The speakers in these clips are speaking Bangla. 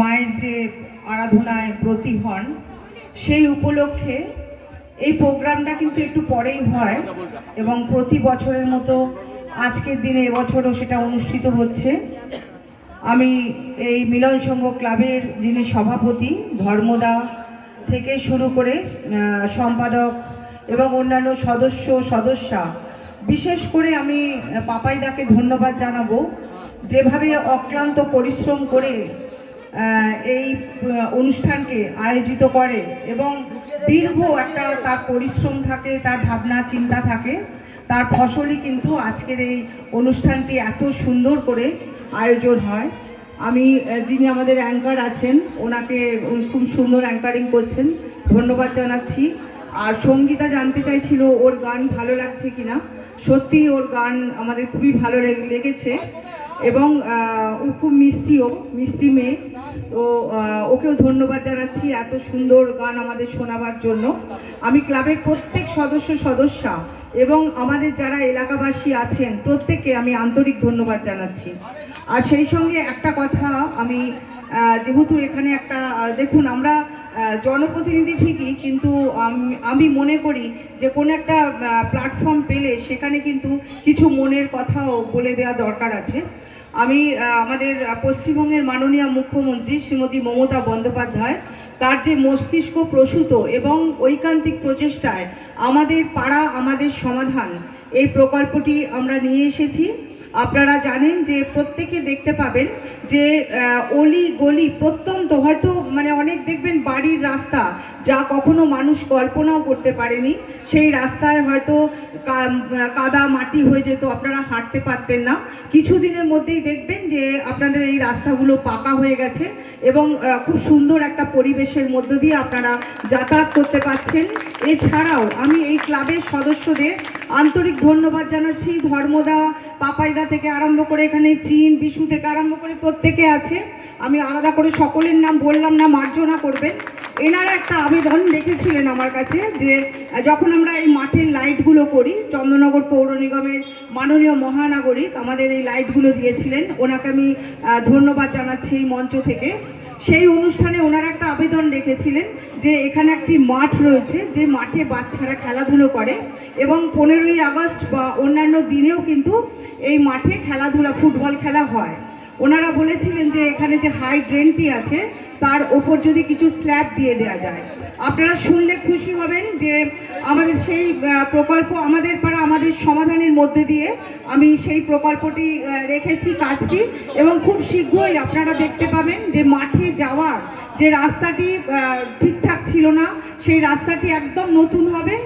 মায়ের যে আরাধনায় ব্রতী হন, সেই উপলক্ষে এই প্রোগ্রামটা কিন্তু একটু পরেই হয় এবং প্রতি বছরের মতো আজকের দিনে এবছরও সেটা অনুষ্ঠিত হচ্ছে। আমি এই মিলন সংঘ ক্লাবের যিনি সভাপতি ধর্মদা থেকে শুরু করে সম্পাদক এবং অন্যান্য সদস্যা, বিশেষ করে আমি পাপাইদাকে ধন্যবাদ জানাবো, যেভাবে অক্লান্ত পরিশ্রম করে এই অনুষ্ঠানকে আয়োজিত করে এবং দীর্ঘ একটা তার পরিশ্রম থাকে, তার ভাবনা চিন্তা থাকে, তার ফসলই কিন্তু আজকের এই অনুষ্ঠানটি এত সুন্দর করে আয়োজন হয়। আমি যিনি আমাদের অ্যাঙ্কার আছেন ওনাকে খুব সুন্দর অ্যাঙ্কারিং করছেন, ধন্যবাদ জানাচ্ছি। আর সঙ্গীতা জানতে চাইছিল ওর গান ভালো লাগছে কিনা। সত্যি ওর গান আমাদের খুবই ভালো লেগেছে এবং ও খুব মিষ্টি মেয়ে, তো ওকেও ধন্যবাদ জানাচ্ছি এত সুন্দর গান আমাদের শোনাবার জন্য। আমি ক্লাবের প্রত্যেক সদস্যা এবং আমাদের যারা এলাকাবাসী আছেন প্রত্যেককে আমি আন্তরিক ধন্যবাদ জানাচ্ছি। আর সেই সঙ্গে একটা কথা, আমি যেহেতু এখানে একটা দেখুন, আমরা জনপ্রতিনিধি ঠিকই, কিন্তু আমি মনে করি যে কোনো একটা প্ল্যাটফর্ম পেলে সেখানে কিন্তু কিছু মনের কথাও বলে দেওয়া দরকার আছে। আমি আমাদের পশ্চিমবঙ্গের মাননীয় মুখ্যমন্ত্রী শ্রীমতী মমতা বন্দ্যোপাধ্যায়, তার যে মস্তিষ্ক প্রসূত এবং ঐকান্তিক প্রচেষ্টায় আমাদের পাড়া আমাদের সমাধান এই প্রকল্পটি আমরা নিয়ে এসেছি। আপনারা জানেন যে প্রত্যেকে দেখতে পাবেন যে অলি গলি প্রত্যন্ত, হয়তো মানে অনেক দেখবেন বাড়ির রাস্তা যা কখনো মানুষ কল্পনাও করতে পারেনি, সেই রাস্তায় হয়তো কাদা মাটি হয়ে যেত, আপনারা হাঁটতে পারতেন না। কিছুদিনের মধ্যেই দেখবেন যে আপনাদের এই রাস্তাগুলো পাকা হয়ে গেছে এবং খুব সুন্দর একটা পরিবেশের মধ্য দিয়ে আপনারা যাতায়াত করতে পারছেন। এছাড়াও আমি এই ক্লাবের সদস্যদের আন্তরিক ধন্যবাদ জানাচ্ছি। ধর্মদা, পাপাইদা থেকে আরম্ভ করে এখানে বিশু থেকে আরম্ভ করে প্রত্যেকে আছে, আমি আলাদা করে সকলের নাম বললাম না, মার্জনা করবেন। এনারা একটা আবেদন রেখেছিলেন আমার কাছে যে যখন আমরা এই মাঠের লাইটগুলো করি, চন্দননগর পৌর নিগমের মাননীয় মহানাগরিক আমাদের এই লাইটগুলো দিয়েছিলেন, ওনাকে আমি ধন্যবাদ জানাচ্ছি এই মঞ্চ থেকে। সেই অনুষ্ঠানে ওনারা একটা আবেদন রেখেছিলেন যে এখানে একটি মাঠ রয়েছে, যে মাঠে বাচ্চারা খেলাধুলো করে এবং 15ই আগস্ট বা অন্যান্য দিনেও কিন্তু এই মাঠে খেলাধুলা, ফুটবল খেলা হয়। ওনারা বলেছিলেন যে এখানে যে হাই ড্রেনটি আছে তার ওপর যদি কিছু স্ল্যাব দিয়ে দেওয়া যায়। আপনারা শুনলে খুশি হবেন যে আমাদের সেই প্রকল্প আমাদের পাড়া আমাদের সমাধানের মধ্যে দিয়ে আমি সেই প্রকল্পটি রেখেছি, কাজটি, এবং খুব শীঘ্রই আপনারা দেখতে পাবেন যে মাঠে যাওয়ার যে রাস্তাটি ঠিকঠাক ছিল না সেই রাস্তাটি একদম নতুন হবে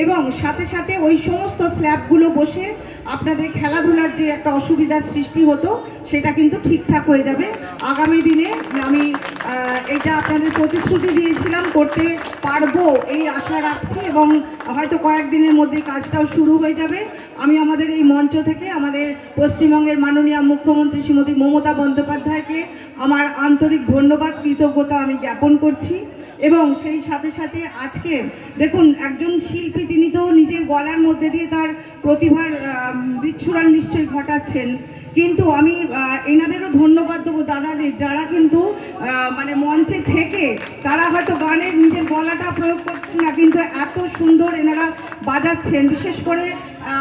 এবং সাথে সাথে ওই সমস্ত স্ল্যাবগুলো বসে আপনাদের খেলাধুলার যে একটা অসুবিধার সৃষ্টি হতো সেটা কিন্তু ঠিকঠাক হয়ে যাবে। আগামী দিনে আমি এটা আপনাদের প্রতিশ্রুতি দিয়েছিলাম, করতে পারবো এই আশা রাখছি এবং হয়তো কয়েকদিনের মধ্যেই কাজটাও শুরু হয়ে যাবে। আমি আমাদের এই মঞ্চ থেকে আমাদের পশ্চিমবঙ্গের মাননীয় মুখ্যমন্ত্রী শ্রীমতী মমতা বন্দ্যোপাধ্যায়কে আমার আন্তরিক ধন্যবাদ, কৃতজ্ঞতা আমি জ্ঞাপন করছি। এবং সেই সাথে সাথে আজকে দেখুন, একজন শিল্পী, তিনি তো নিজের গলার মধ্যে দিয়ে তার প্রতিভার বিচ্ছুরণ নিশ্চয়ই ঘটাচ্ছেন, কিন্তু আমি এনাদেরও ধন্যবাদ দেবো, দাদাদের, যারা কিন্তু মানে মঞ্চে থেকে তারা হয়তো গানের নিজের গলাটা প্রয়োগ করছেন না, কিন্তু এত সুন্দর এনারা বাজাচ্ছেন। বিশেষ করে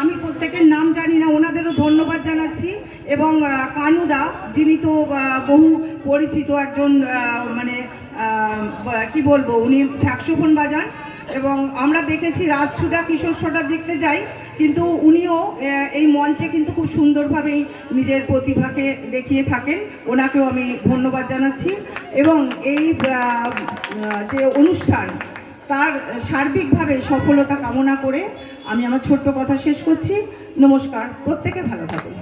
আমি প্রত্যেকের নাম জানি না, ওনাদেরও ধন্যবাদ জানাচ্ছি। এবং কানুদা, যিনি তো বহু পরিচিত একজন, মানে কি বলবো, উনি স্যাক্সোফোন বাজান এবং আমরা দেখেছি রাজসুটা, কিশোর শোটা দেখতে যাই, কিন্তু উনিও এই মঞ্চে কিন্তু খুব সুন্দরভাবেই নিজের প্রতিভাকে দেখিয়ে থাকেন, ওনাকেও আমি ধন্যবাদ জানাচ্ছি। এবং এই যে অনুষ্ঠান তার সার্বিকভাবে সফলতা কামনা করে আমি আমার ছোট্ট কথা শেষ করছি। নমস্কার, প্রত্যেকে ভালো থাকুন।